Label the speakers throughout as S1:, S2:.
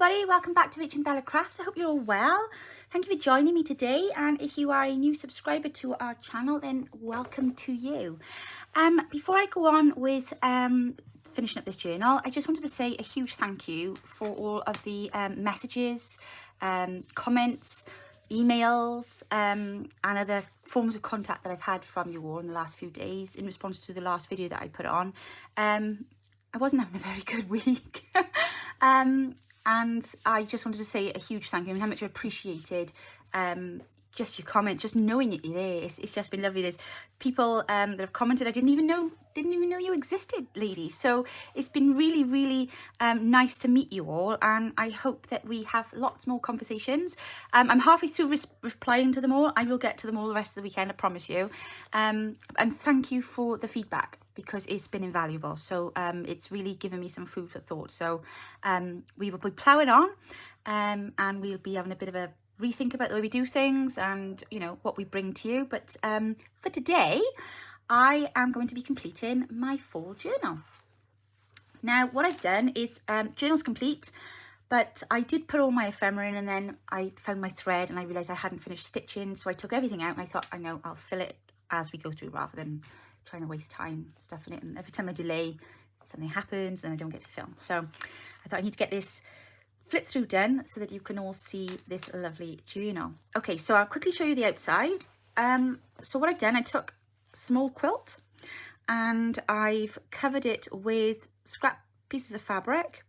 S1: everybody, welcome back to Embellished Crafts. I hope you're all well. Thank you for joining me today, and if you are a new subscriber to our channel, then welcome to you. Before I go on with finishing up this journal, I just wanted to say a huge thank you for all of the messages, comments, emails, and other forms of contact that I've had from you all in the last few days in response to the last video that I put on. I wasn't having a very good week. And I just wanted to say a huge thank you and how much I appreciated just your comments, just knowing that you're there. It's just been lovely. There's people that have commented I didn't even know you existed, ladies. So it's been really, really nice to meet you all, and I hope that we have lots more conversations. I'm halfway through replying to them all. I will get to them all the rest of the weekend, I promise you. And thank you for the feedback, because it's been invaluable. So it's really given me some food for thought. So we will be ploughing on, and we'll be having a bit of a rethink about the way we do things and, you know, what we bring to you. But for today, I am going to be completing my fall journal. Now, what I've done is journal's complete, but I did put all my ephemera in, and then I found my thread and I realised I hadn't finished stitching. So I took everything out and I thought, I know, I'll fill it as we go through rather than trying to waste time stuffing it. And every time I delay, something happens and I don't get to film. So I thought I need to get this flip through done so that you can all see this lovely journal. Okay, so I'll quickly show you the outside. So what I've done, I took a small quilt and I've covered it with scrap pieces of fabric.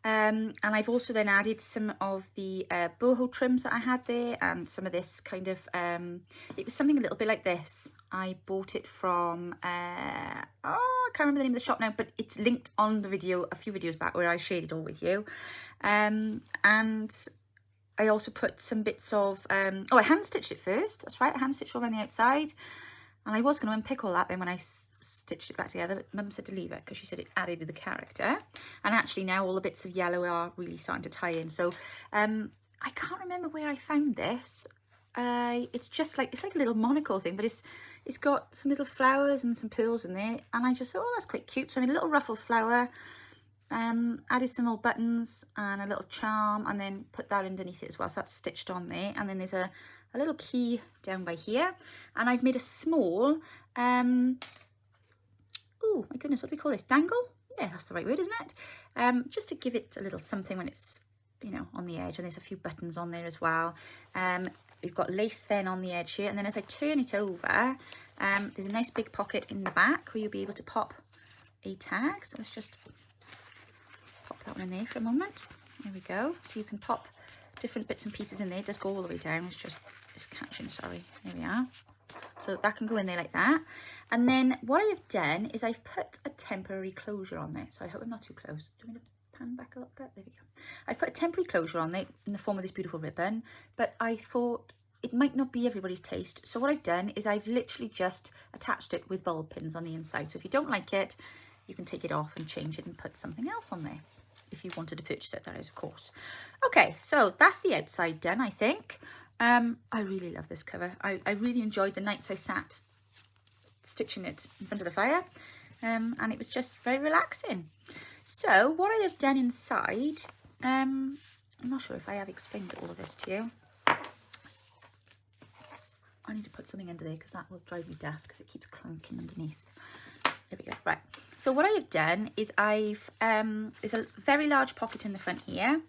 S1: And I've also then added some of the boho trims that I had there, and some of this kind of, it was something a little bit like this. I bought it from, I can't remember the name of the shop now, but it's linked on the video, a few videos back, where I shared it all with you. And I also put some bits of, I hand stitched it first. That's right, I hand stitched all around the outside. And I was going to unpick all that then when I stitched it back together, but Mum said to leave it because she said it added to the character. And actually now all the bits of yellow are really starting to tie in. So I can't remember where I found this. It's just like, it's like a little monocle thing, but it's got some little flowers and some pearls in there. And I just thought, oh, that's quite cute. So I made a little ruffled flower, added some little buttons and a little charm, and then put that underneath it as well. So that's stitched on there. And then there's a little key down by here, and I've made a small oh my goodness, what do we call this, dangle? Yeah, that's the right word, isn't it? Just to give it a little something when it's, you know, on the edge. And there's a few buttons on there as well. We've got lace then on the edge here, and then as I turn it over, there's a nice big pocket in the back where you'll be able to pop a tag. So let's just pop that one in there for a moment. There we go. So you can pop different bits and pieces in there. It does go all the way down. It's catching, sorry. There we are. So that can go in there like that. And then what I have done is I've put a temporary closure on there. So I hope I'm not too close. Do you want me to pan back a little bit? There we go. I've put a temporary closure on there in the form of this beautiful ribbon, but I thought it might not be everybody's taste. So what I've done is I've literally just attached it with bulb pins on the inside. So if you don't like it, you can take it off and change it and put something else on there. If you wanted to purchase it, that is, of course. Okay, so that's the outside done, I think. I really love this cover. I really enjoyed the nights I sat stitching it in front of the fire, and it was just very relaxing. So what I have done inside, I'm not sure if I have explained all of this to you. I need to put something under there because that will drive me daft because it keeps clunking underneath. There we go. Right. So what I have done is there's a very large pocket in the front here.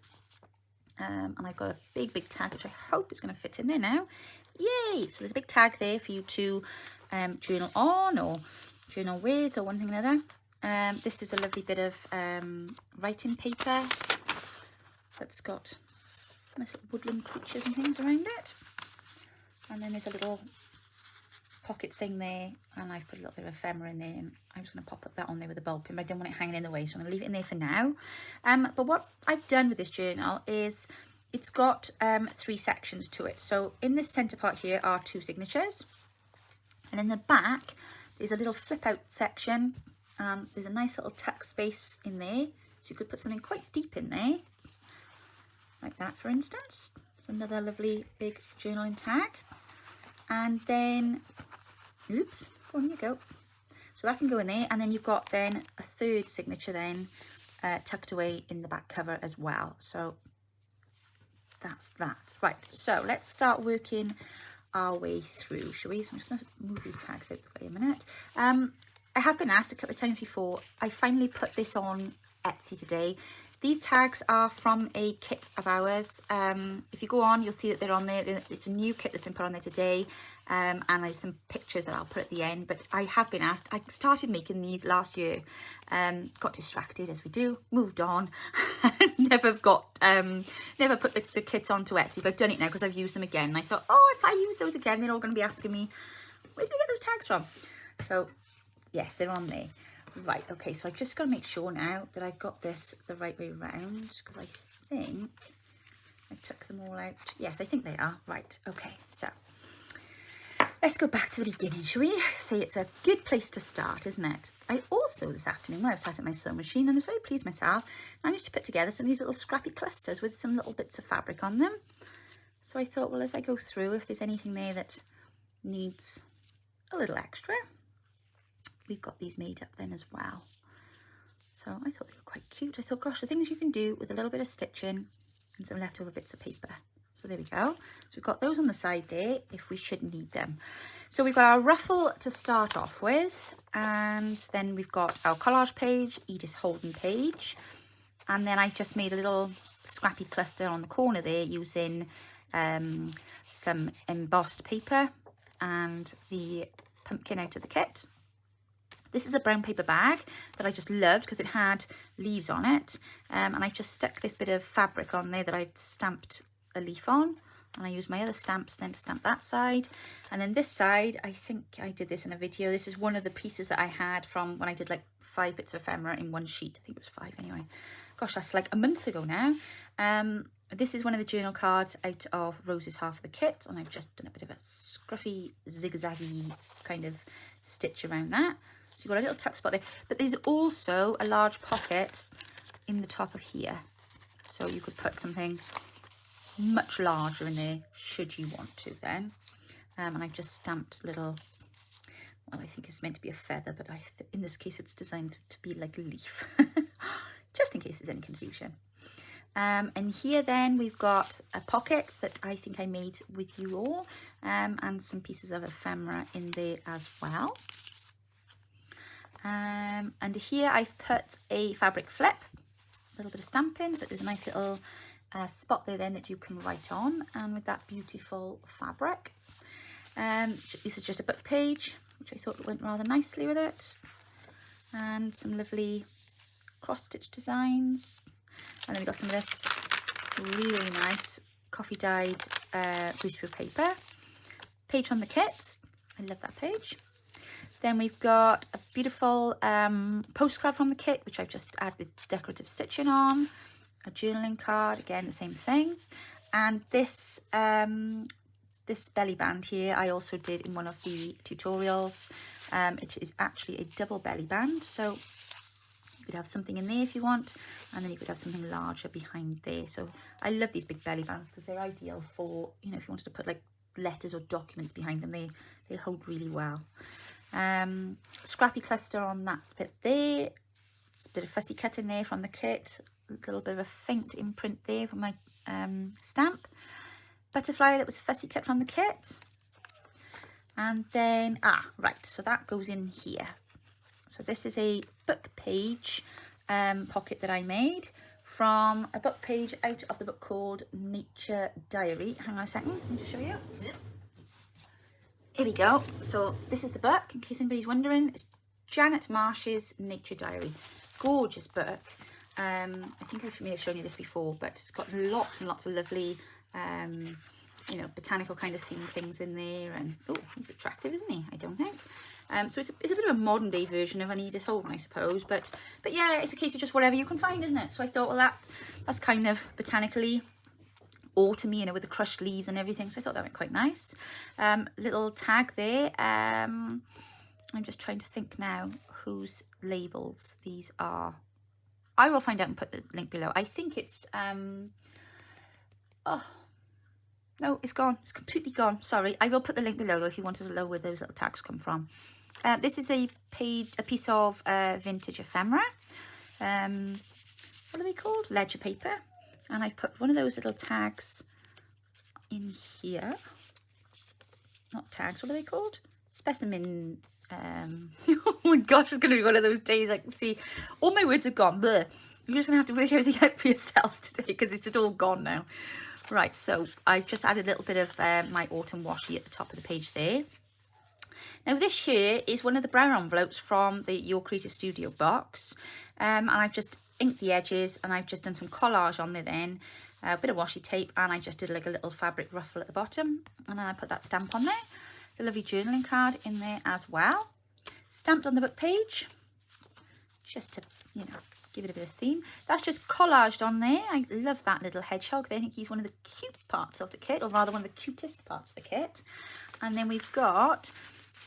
S1: And I've got a big tag, which I hope is going to fit in there now. Yay! So there's a big tag there for you to journal on or journal with, or one thing or another. This is a lovely bit of writing paper that's got nice little woodland creatures and things around it. And then there's a little pocket thing there, and I've put a little bit of ephemera in there, and I'm just going to pop up that on there with a bulb pin, but I don't want it hanging in the way, so I'm going to leave it in there for now. But what I've done with this journal is it's got 3 sections to it. So in this centre part here are 2 signatures, and in the back there's a little flip out section. There's a nice little tuck space in there, so you could put something quite deep in there, like that, for instance. It's another lovely big journaling tag. And then, oops, on you go. So that can go in there, and then you've got then a 3rd signature then tucked away in the back cover as well. So that's that. Right, so let's start working our way through, shall we? So I'm just going to move these tags out the way a minute. I have been asked a couple of times before. I finally put this on Etsy today. These tags are from a kit of ours. If you go on, you'll see that they're on there. It's a new kit that's been put on there today. And there's some pictures that I'll put at the end. But I have been asked. I started making these last year. Got distracted, as we do. Moved on. never put the kits onto Etsy. But I've done it now because I've used them again. And I thought, oh, if I use those again, they're all going to be asking me, where did you get those tags from? So, yes, they're on there. Right, okay, so I've just got to make sure now that I've got this the right way around, because I think I took them all out. Yes, I think they are. Right, okay, so let's go back to the beginning, shall we? Say it's a good place to start, isn't it? I also, this afternoon, when I was sat at my sewing machine, and I was very pleased myself, managed to put together some of these little scrappy clusters with some little bits of fabric on them. So I thought, well, as I go through, if there's anything there that needs a little extra, we've got these made up then as well. So I thought they were quite cute. I thought, gosh, the things you can do with a little bit of stitching and some leftover bits of paper. So there we go. So we've got those on the side there if we should need them. So we've got our ruffle to start off with, and then we've got our collage page, Edith Holden page, and then I just made a little scrappy cluster on the corner there using some embossed paper and the pumpkin out of the kit. This is a brown paper bag that I just loved because it had leaves on it. And I just stuck this bit of fabric on there that I've stamped a leaf on. And I used my other stamps then to stamp that side. And then this side, I think I did this in a video. This is one of the pieces that I had from when I did like 5 bits of ephemera in one sheet. I think it was 5 anyway. Gosh, that's like a month ago now. This is one of the journal cards out of Rose's half of the kit. And I've just done a bit of a scruffy, zigzaggy kind of stitch around that. So you've got a little tuck spot there, but there's also a large pocket in the top of here. So you could put something much larger in there, should you want to then. And I've just stamped little, well, I think it's meant to be a feather, but in this case, it's designed to be like a leaf, just in case there's any confusion. And here then we've got a pocket that I think I made with you all, and some pieces of ephemera in there as well. And here I've put a fabric flip, a little bit of stamping, but there's a nice little spot there then that you can write on, and with that beautiful fabric. This is just a book page, which I thought went rather nicely with it, and some lovely cross-stitch designs. And then we've got some of this really nice coffee dyed greaseproof paper. Page from the kit, I love that page. Then we've got a beautiful postcard from the kit, which I've just added with decorative stitching on. A journaling card, again, the same thing. And this this belly band here, I also did in one of the tutorials. It is actually a double belly band. So you could have something in there if you want, and then you could have something larger behind there. So I love these big belly bands because they're ideal for, you know, if you wanted to put like letters or documents behind them, they hold really well. Scrappy cluster on that bit there. There's a bit of fussy cut in there from the kit. A little bit of a faint imprint there from my stamp. Butterfly that was fussy cut from the kit. And then, right, so that goes in here. So this is a book page pocket that I made from a book page out of the book called Nature Diary. Hang on a second, let me just show you. Here we go. So this is the book, in case anybody's wondering. It's Janet Marsh's Nature Diary. Gorgeous book. I think I may have shown you this before, but it's got lots and lots of lovely, you know, botanical kind of theme things in there. And oh, he's attractive, isn't he? I don't think. So it's a bit of a modern day version of an Edith Holden, I suppose. But yeah, it's a case of just whatever you can find, isn't it? So I thought, well, that's kind of botanically autumny, you know, with the crushed leaves and everything. So I thought that went quite nice. Little tag there. I'm just trying to think now whose labels these are. I will find out and put the link below. I think it's oh no, it's gone. It's completely gone. Sorry. I will put the link below though if you wanted to know where those little tags come from. This is a piece of vintage ephemera. What are they called? Ledger paper. And I put one of those little tags in here. Not tags, what are they called? Specimen. Oh my gosh, it's going to be one of those days I can see all my words are gone. Bleh. You're just going to have to work everything out for yourselves today because it's just all gone now. Right, so I've just added a little bit of my autumn washi at the top of the page there. Now this here is one of the brown envelopes from the Your Creative Studio box. And I've just inked the edges and I've just done some collage on there then. A bit of washi tape, and I just did like a little fabric ruffle at the bottom, and then I put that stamp on there. It's a lovely journaling card in there as well, stamped on the book page, just to, you know, give it a bit of theme. That's just collaged on there. I love that little hedgehog. I think he's one of the cute parts of the kit, or rather one of the cutest parts of the kit. And then we've got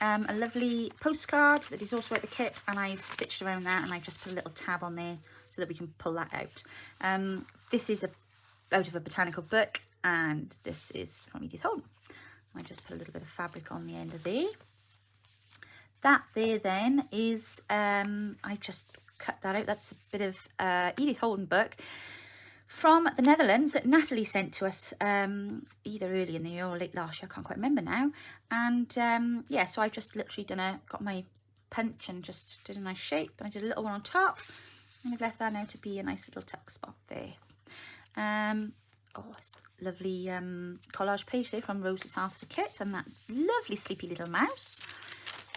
S1: a lovely postcard that is also at the kit, and I've stitched around that, and I just put a little tab on there so that we can pull that out. This is out of a botanical book, and this is from Edith Holden. I just put a little bit of fabric on the end of there. That there then is, I just cut that out. That's a bit of Edith Holden book from the Netherlands that Natalie sent to us either early in the year or late last year, I can't quite remember now. And yeah, so I've just literally got my punch and just did a nice shape, and I did a little one on top, and I've left that now to be a nice little tuck spot there. Oh, it's a lovely collage page there from Rose's half of the kit, and that lovely sleepy little mouse.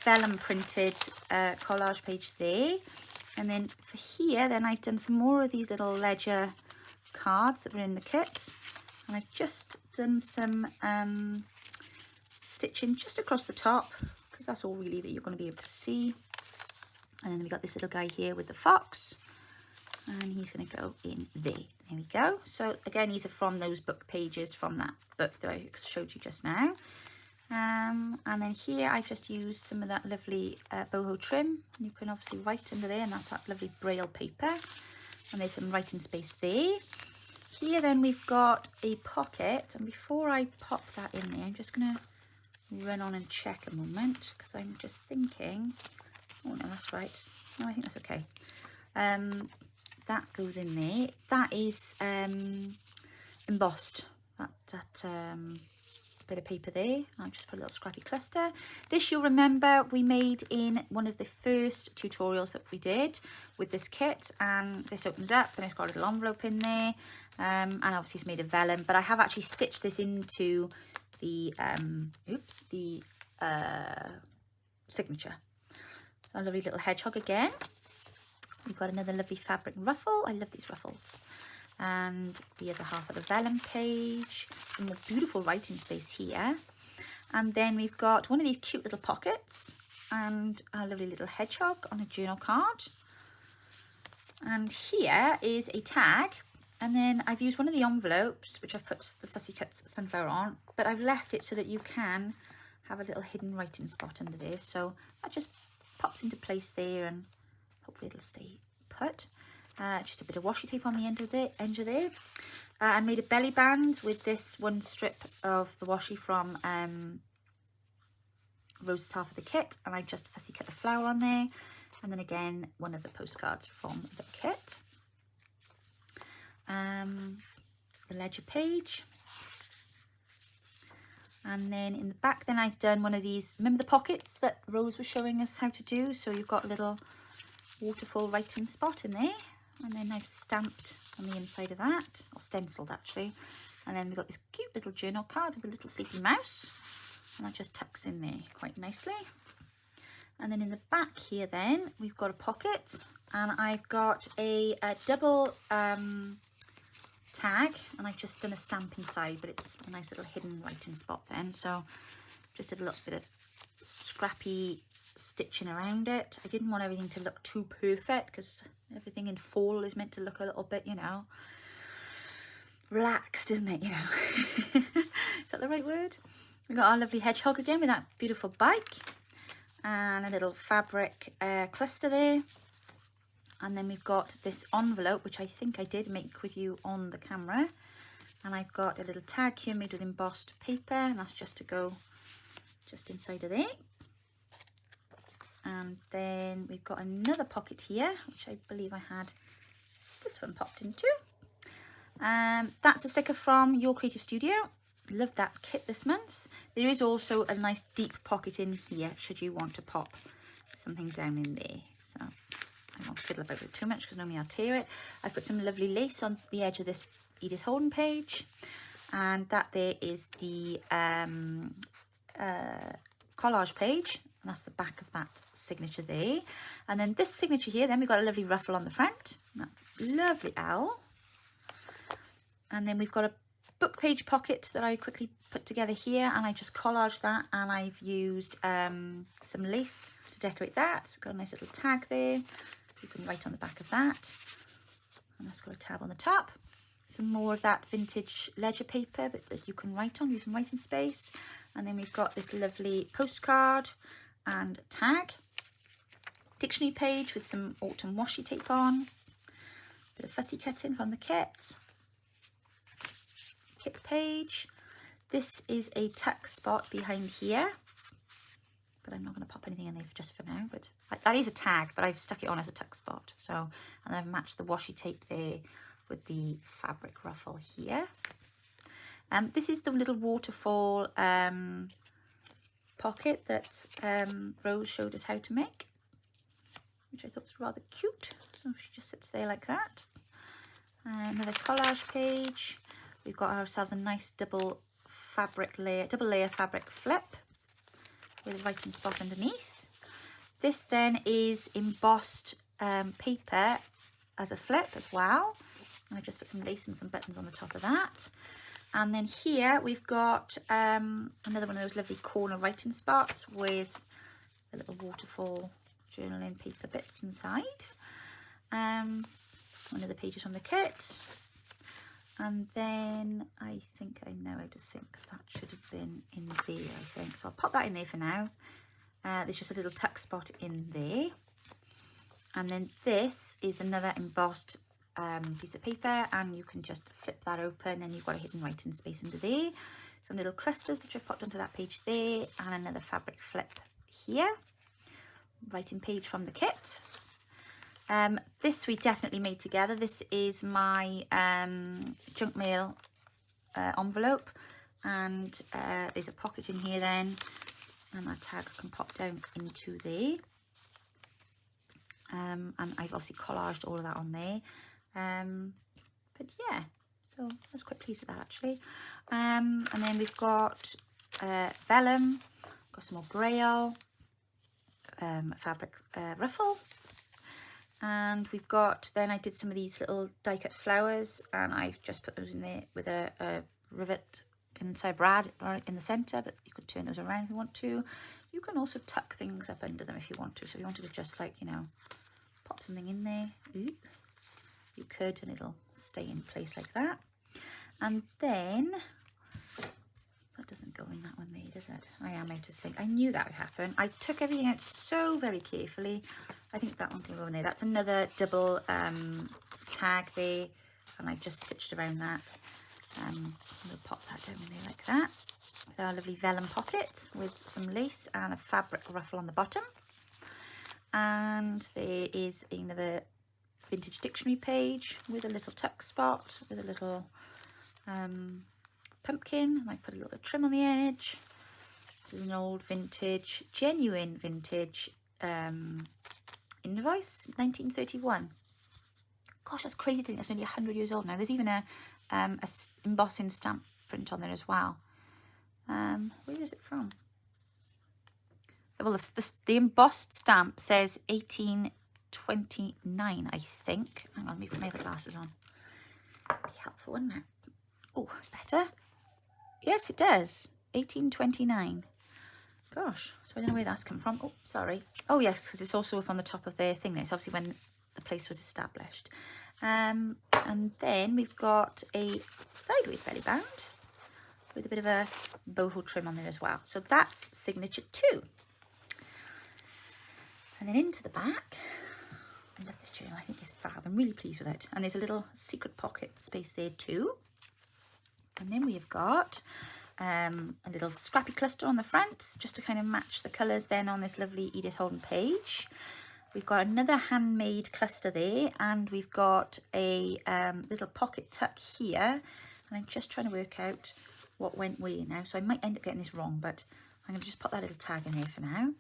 S1: Vellum printed collage page there. And then for here, then I've done some more of these little ledger cards that were in the kit. And I've just done some stitching just across the top, because that's all really that you're going to be able to see. And then we've got this little guy here with the fox, and he's going to go in there. There we go. So again, these are from those book pages from that book that I showed you just now. And then here I've just used some of that lovely boho trim. You can obviously write under there, and that's that lovely braille paper. And there's some writing space there. Here then we've got a pocket, and before I pop that in there, I'm just going to run on and check a moment, because I'm just thinking, oh no, that's right. No, I think that's okay. That goes in there. That is embossed, that bit of paper there. I just put a little scrappy cluster. This, you'll remember, we made in one of the first tutorials that we did with this kit, and this opens up and it's got a little envelope in there, and obviously it's made of vellum, but I have actually stitched this into the signature. A lovely little hedgehog again. We've got another lovely fabric ruffle. I love these ruffles. And the other half of the vellum page. Some more beautiful writing space here. And then we've got one of these cute little pockets and a lovely little hedgehog on a journal card. And here is a tag. And then I've used one of the envelopes, which I've put the Fussy Cuts sunflower on, but I've left it so that you can have a little hidden writing spot under there. So that just pops into place there, and hopefully it'll stay put. Just a bit of washi tape on the end of there. I made a belly band with this one strip of the washi from Rose's half of the kit, and I just fussy cut the flower on there. And then again, one of the postcards from the kit. The ledger page. And then in the back, then I've done one of these, remember the pockets that Rose was showing us how to do? So you've got a little waterfall writing spot in there. And then I've stamped on the inside of that, or stenciled actually. And then we've got this cute little journal card with a little sleepy mouse. And that just tucks in there quite nicely. And then in the back here then, we've got a pocket. And I've got a double tag, and I've just done a stamp inside, but it's a nice little hidden writing spot then. So just did a little bit of scrappy stitching around it. I didn't want everything to look too perfect, because everything in fall is meant to look a little bit, you know, relaxed, isn't it? You know, is that the right word? We've got our lovely hedgehog again with that beautiful bike, and a little fabric cluster there. And then we've got this envelope, which I think I did make with you on the camera. And I've got a little tag here made with embossed paper, and that's just to go just inside of there. And then we've got another pocket here, which I believe I had this one popped into. That's a sticker from Your Creative Studio. Love that kit this month. There is also a nice deep pocket in here should you want to pop something down in there. So I won't fiddle about it too much because normally I'll tear it. I've put some lovely lace on the edge of this Edith Holden page, and that there is the collage page, and that's the back of that signature there. And then this signature here, then we've got a lovely ruffle on the front, that lovely owl. And then we've got a book page pocket that I quickly put together here, and I just collaged that, and I've used some lace to decorate that. So we've got a nice little tag there. You can write on the back of that, and that's got a tab on the top. Some more of that vintage ledger paper that you can write on, use some writing space. And then we've got this lovely postcard and tag. Dictionary page with some autumn washi tape on. Bit of fussy cutting from the kit. Kit page. This is a tuck spot behind here, but I'm not going to pop anything in there just for now. But that is a tag, but I've stuck it on as a tuck spot. So, and then I've matched the washi tape there with the fabric ruffle here. This is the little waterfall pocket that Rose showed us how to make, which I thought was rather cute. So she just sits there like that. Another collage page. We've got ourselves a nice double layer fabric flip with a writing spot underneath. This then is embossed paper as a flip as well. And I just put some lace and some buttons on the top of that. And then here we've got another one of those lovely corner writing spots with a little waterfall journaling paper bits inside. One of the pages from the kit. And then I think I know how to sync, because that should have been in there, I think. So I'll pop that in there for now. There's just a little tuck spot in there. And then this is another embossed piece of paper, and you can just flip that open and you've got a hidden writing space under there. Some little clusters that I've popped onto that page there, and another fabric flip here. Writing page from the kit. This we definitely made together. This is my junk mail envelope, and there's a pocket in here then, and that tag can pop down into there. And I've obviously collaged all of that on there. But yeah, so I was quite pleased with that actually. And then we've got vellum, got some more braille, fabric ruffle. And we've got, then I did some of these little die cut flowers, and I've just put those in there with a rivet inside brad or in the centre, but you could turn those around if you want to. You can also tuck things up under them if you want to. So if you wanted to just, like, you know, pop something in there, you could, and it'll stay in place like that. And then that doesn't go in that one there, does it? I am out of sync. I knew that would happen. I took everything out so very carefully. I think that one can go in there. That's another double tag there, and I've just stitched around that. We'll pop that down in there like that. With our lovely vellum pocket with some lace and a fabric ruffle on the bottom. And there is another vintage dictionary page with a little tuck spot, with a little pumpkin. I put a little trim on the edge. This is an old vintage, genuine vintage invoice, 1931. Gosh, that's crazy to think that's nearly 100 years old now. There's even a embossing stamp print on there as well. Where is it from? Well, the embossed stamp says 1829, I think. Hang on, let me put my other glasses on. Be helpful, wouldn't it? Oh, that's better. Yes, it does. 1829. Gosh, so I don't know where that's come from. Oh, sorry. Oh, yes, because it's also up on the top of their thing there. It's obviously when the place was established. And then we've got a sideways belly band with a bit of a boho trim on there as well. So that's signature 2. And then into the back, I love this journal, I think it's fab, I'm really pleased with it. And there's a little secret pocket space there too. And then we have got a little scrappy cluster on the front, just to kind of match the colours then on this lovely Edith Holden page. We've got another handmade cluster there, and we've got a little pocket tuck here, and I'm just trying to work out what went where now, so I might end up getting this wrong, but I'm going to just pop that little tag in there for now.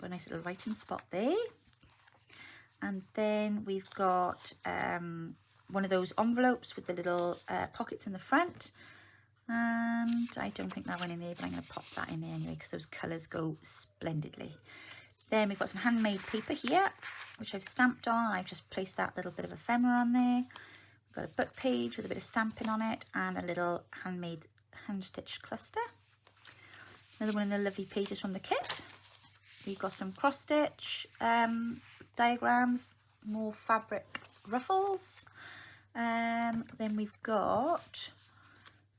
S1: Got a nice little writing spot there, and then we've got one of those envelopes with the little pockets in the front, and I don't think that went in there, but I'm going to pop that in there anyway because those colours go splendidly. Then we've got some handmade paper here, which I've stamped on. I've just placed that little bit of ephemera on there. We've got a book page with a bit of stamping on it and a little handmade hand-stitched cluster. Another one of the lovely pages from the kit. We've got some cross-stitch diagrams, more fabric ruffles. Then we've got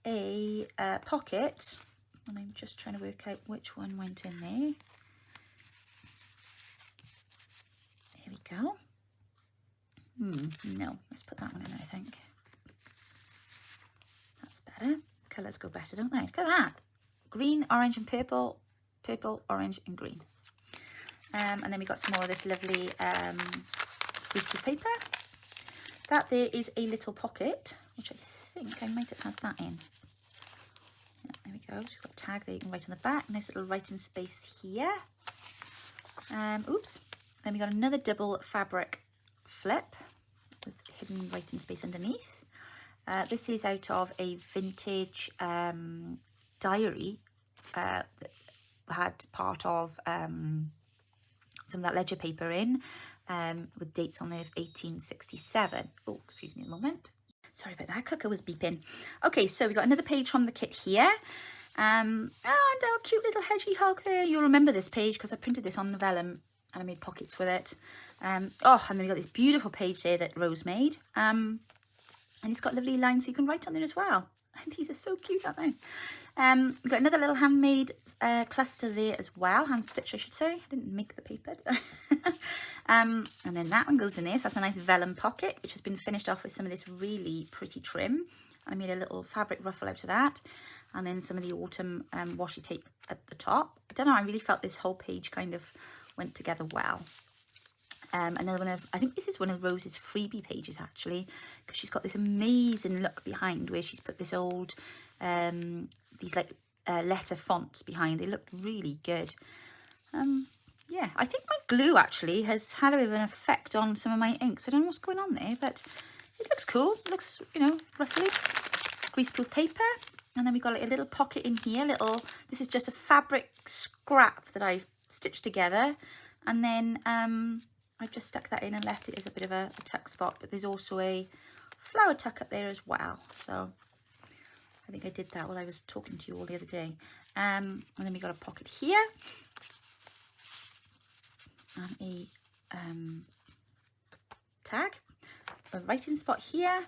S1: a pocket, and I'm just trying to work out which one went in there. There we go. No, let's put that one in there, I think. That's better. Colours go better, don't they? Look at that. Green, orange and purple. Purple, orange and green. And then we got some more of this lovely greaseproof paper. That there is a little pocket, which I think I might have had that in. Yeah, there we go. So we've got a tag there you can write on the back. Nice little writing space here. Oops. Then we got another double fabric flip with hidden writing space underneath. This is out of a vintage diary that had part of some of that ledger paper in, with dates on there of 1867. Oh, excuse me a moment. Sorry about that, cooker was beeping. Okay, so we got another page from the kit here. And a cute little hedgehog there. You'll remember this page because I printed this on the vellum and I made pockets with it. And then we got this beautiful page there that Rose made. And it's got lovely lines so you can write on there as well. And these are so cute, aren't they? We've got another little handmade cluster there as well. Hand stitch, I should say. I didn't make the paper. And then that one goes in there. So that's a nice vellum pocket, which has been finished off with some of this really pretty trim. I made a little fabric ruffle out of that. And then some of the autumn washi tape at the top. I don't know, I really felt this whole page kind of went together well. Another one of, I think this is one of Rose's freebie pages actually, because she's got this amazing look behind where she's put this old, these like letter fonts behind. They look really good. Yeah, I think my glue actually has had a bit of an effect on some of my inks. I don't know what's going on there, but it looks cool. It looks, you know, roughly greaseproof paper. And then we've got like a little pocket in here, this is just a fabric scrap that I've stitched together. And then I've just stuck that in and left it as a bit of a tuck spot, but there's also a flower tuck up there as well. So I think I did that while I was talking to you all the other day. And then we got a pocket here. And a tag, a writing spot here.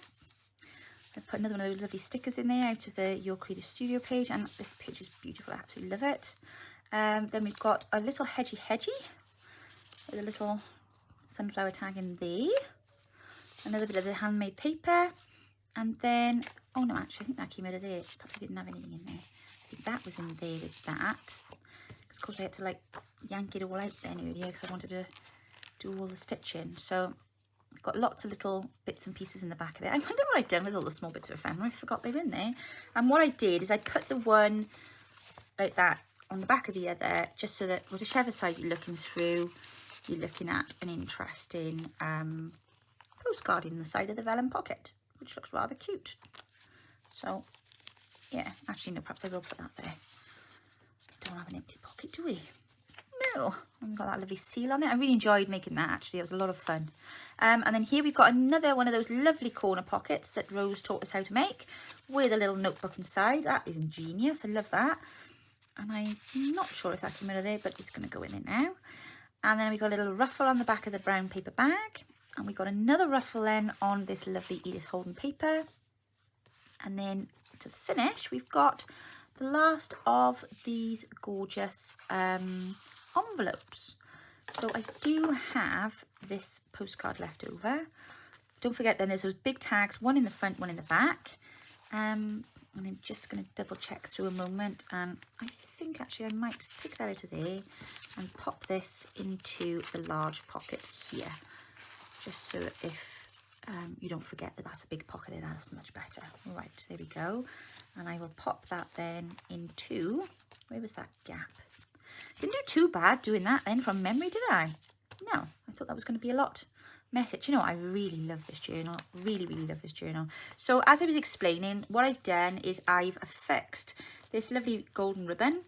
S1: I put another one of those lovely stickers in there out of the Your Creative Studio page, and this page is beautiful. I absolutely love it. Then we've got a little hedgy with a little sunflower tag in there. Another bit of the handmade paper, and then oh no, actually I think that came out of there. Perhaps I didn't have anything in there. I think that was in there with that. Because of course I had to like yank it all out then earlier because I wanted to do all the stitching. So we've got lots of little bits and pieces in the back of it. I wonder what I've done with all the small bits of ephemera. I forgot they were in there. And what I did is I put the one like that on the back of the other, just so that whichever side you're looking through, you're looking at an interesting postcard in the side of the vellum pocket, which looks rather cute. So yeah, actually no, perhaps I will put that there. We don't have an empty pocket, do we? No. And we've got that lovely seal on it. I really enjoyed making that actually. It was a lot of fun. And then here we've got another one of those lovely corner pockets that Rose taught us how to make, with a little notebook inside. That is ingenious. I love that. And I'm not sure if that came out of there, but it's going to go in there now. And then we got a little ruffle on the back of the brown paper bag. And we got another ruffle then on this lovely Edith Holden paper. And then to finish, we've got the last of these gorgeous envelopes. So I do have this postcard left over. Don't forget then there's those big tags, one in the front, one in the back. And I'm just going to double check through a moment, and I think actually I might take that out of there and pop this into the large pocket here, just so that if you don't forget that that's a big pocket, that's much better. All right, there we go. And I will pop that then into, where was that gap? Didn't do too bad doing that then from memory, did I? No, I thought that was going to be a lot messy. You know, I really love this journal, really love this journal. So as I was explaining, what I've done is I've affixed this lovely golden ribbon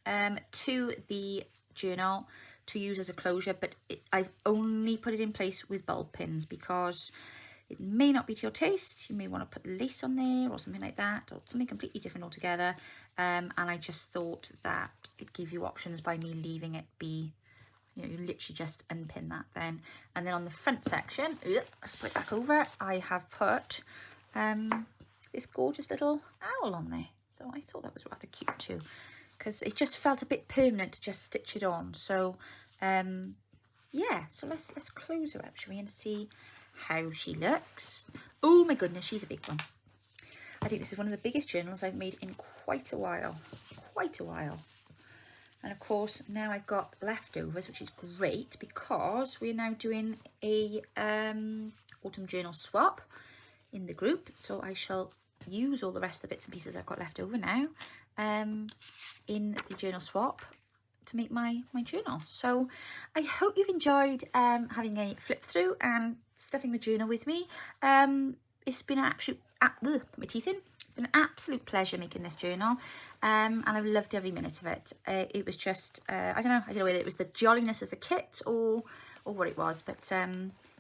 S1: to the journal to use as a closure, but I've only put it in place with bulb pins because it may not be to your taste. You may want to put lace on there or something like that, or something completely different altogether. And I just thought that it'd give you options by me leaving it be. You know, you literally just unpin that then. And then on the front section, let's put it back over, I have put this gorgeous little owl on there. So I thought that was rather cute too, because it just felt a bit permanent to just stitch it on. So yeah, so let's close her up, shall we, and see how she looks. Oh my goodness, she's a big one. I think this is one of the biggest journals I've made in quite a while. And of course, now I've got leftovers, which is great because we're now doing a autumn journal swap in the group. So I shall use all the rest of the bits and pieces I've got left over now in the journal swap to make my journal. So I hope you've enjoyed having a flip through and stuffing the journal with me. It's been an absolute, put my teeth in. It's been an absolute pleasure making this journal, and I've loved every minute of it. It was just, I don't know whether it was the jolliness of the kit or what it was, but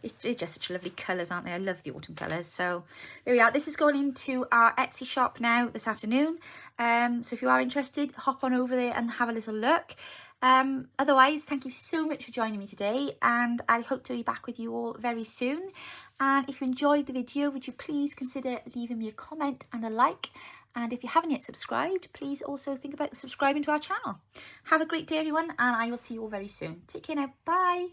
S1: it's just such lovely colours, aren't they? I love the autumn colours. So there we are. This is going into our Etsy shop now this afternoon. So if you are interested, hop on over there and have a little look. Otherwise, thank you so much for joining me today, and I hope to be back with you all very soon. And if you enjoyed the video, would you please consider leaving me a comment and a like? And if you haven't yet subscribed, please also think about subscribing to our channel. Have a great day, everyone, and I will see you all very soon. Take care now. Bye.